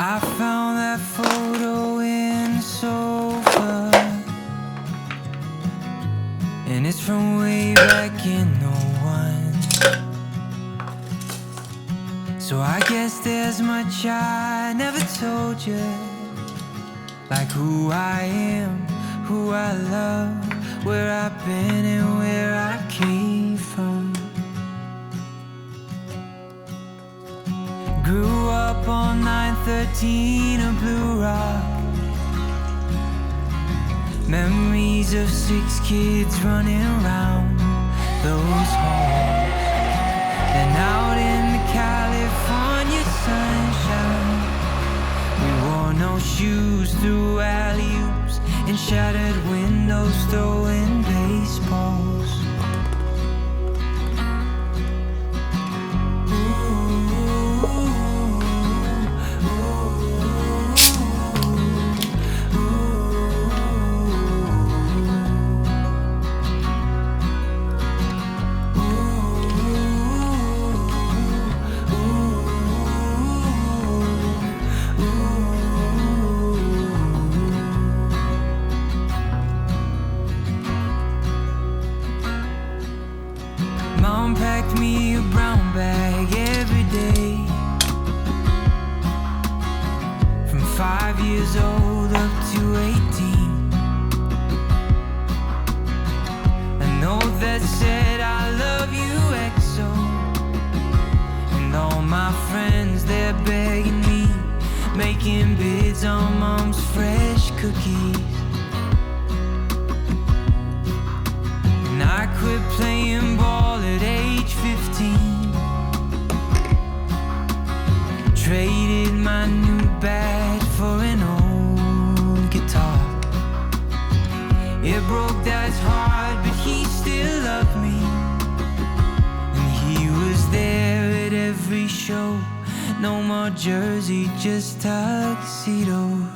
I found that photo in the sofa, and it's from way back in '01. So I guess there's much I never told you, like who I am, who I love, where I've been and where I came from. Grew up on 913 of Blue Rock. Memories of 6 kids running around those halls. Then out in the California sunshine, we wore no shoes through alley-oops and shattered windows, throwing baseballs. Mom packed me a brown bag every day, from 5 years old up to 18. A note that said I love you XO, and all my friends, they're begging me, making bids on Mom's fresh cookies. And I quit playing ball at age 15, traded my new bat for an old guitar. It broke Dad's heart, but he still loved me, and he was there at every show. No more jersey, just tuxedos.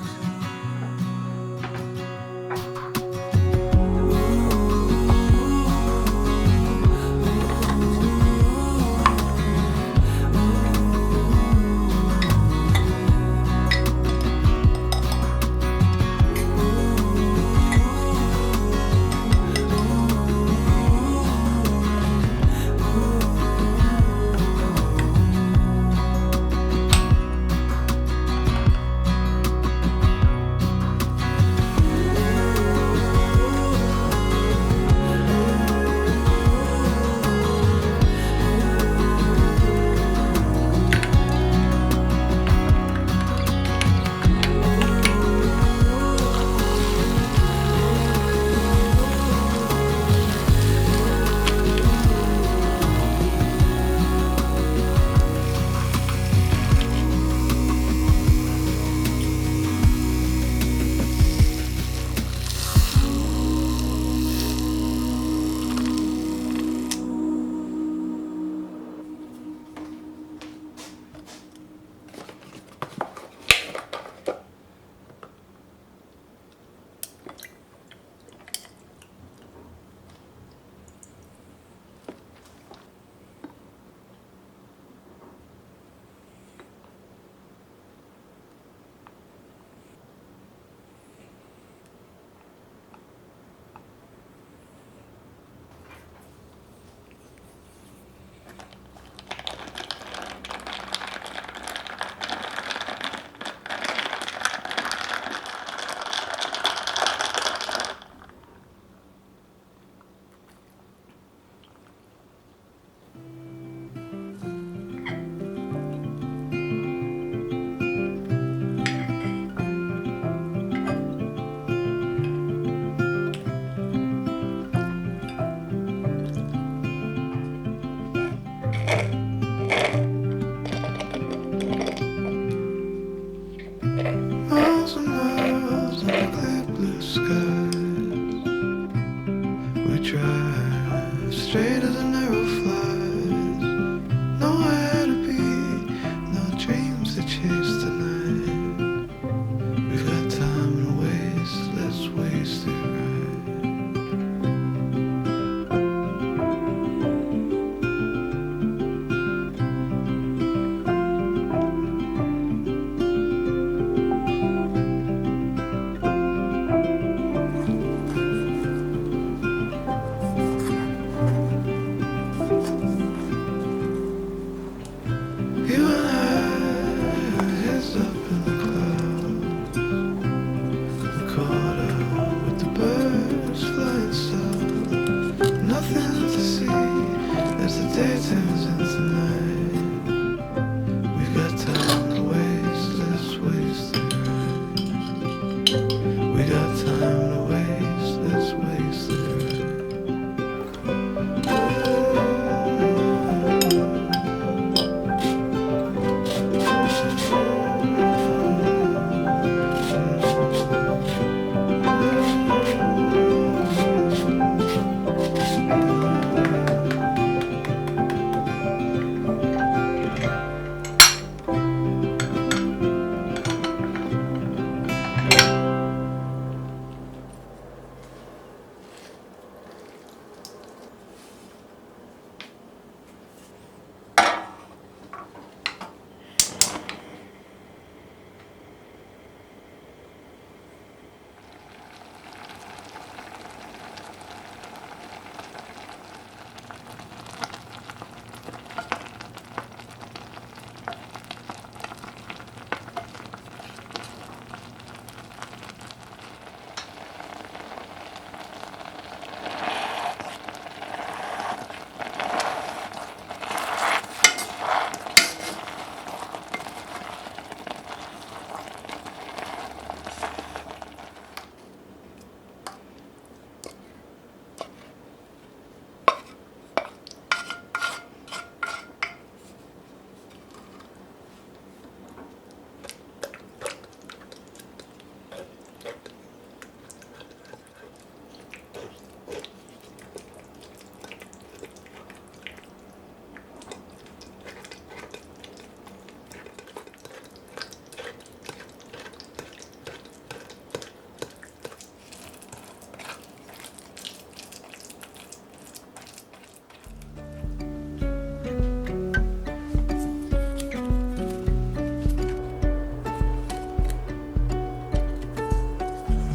Miles and miles under clear blue skies, we drive straight as a narrow flies. Nowhere to be, no dreams to chase tonight. We've got time to waste, let's waste it right. nothing to see as the day turns into night. We've got time to waste, let's waste it right. We got time to waste, let's waste it right.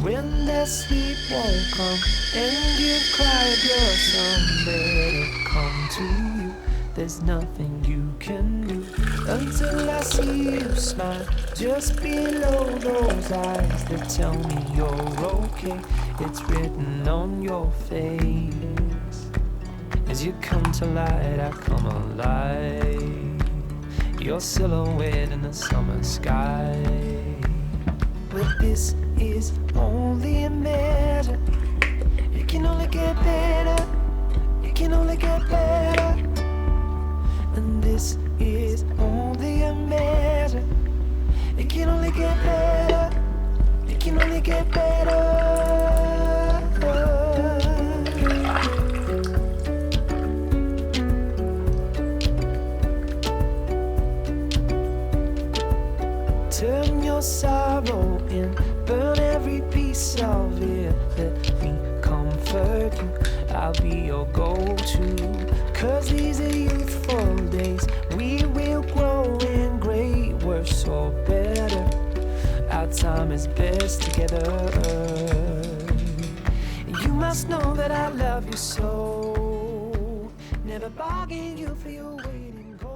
When the sleep won't come and you've cried your son, better come to you. There's nothing you can do until I see you smile just below those eyes that tell me you're okay. It's written on your face. As you come to light, I come alive. Your silhouette in the summer sky. But this is only a measure. It can only get better. It can only get better. And this is only a measure. It can only get better. It can only get better. Turn your sorrow in, burn every piece of it. Let me comfort you, I'll be your go-to. 'Cause these are youthful days, we will grow in great worse or better. Our time is best together. You must know that I love you so. Never bargain you for your waiting gold.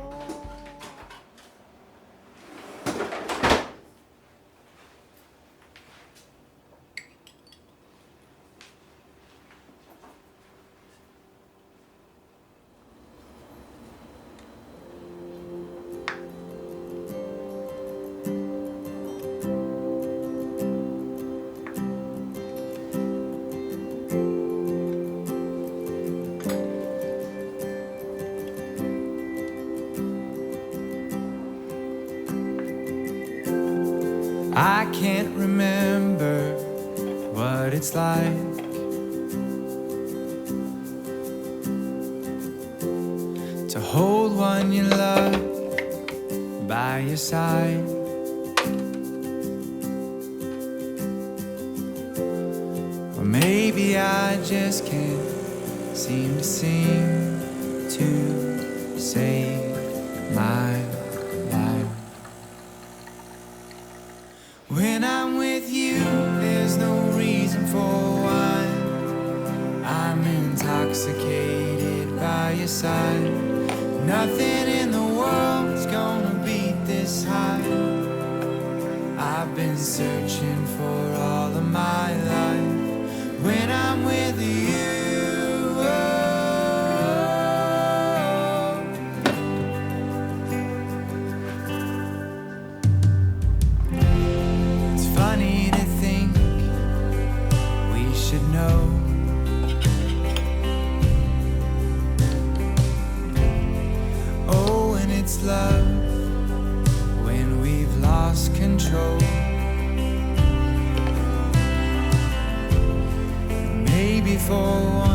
I can't remember what it's like to hold one you love by your side. Or maybe I just can't seem to sing to save my life. When I'm with you, there's no reason for wine. I'm intoxicated by your side. Nothing in the world's gonna beat this high. I've been searching for all of my life. When I'm with you, oh, it's love when we've lost control. Maybe for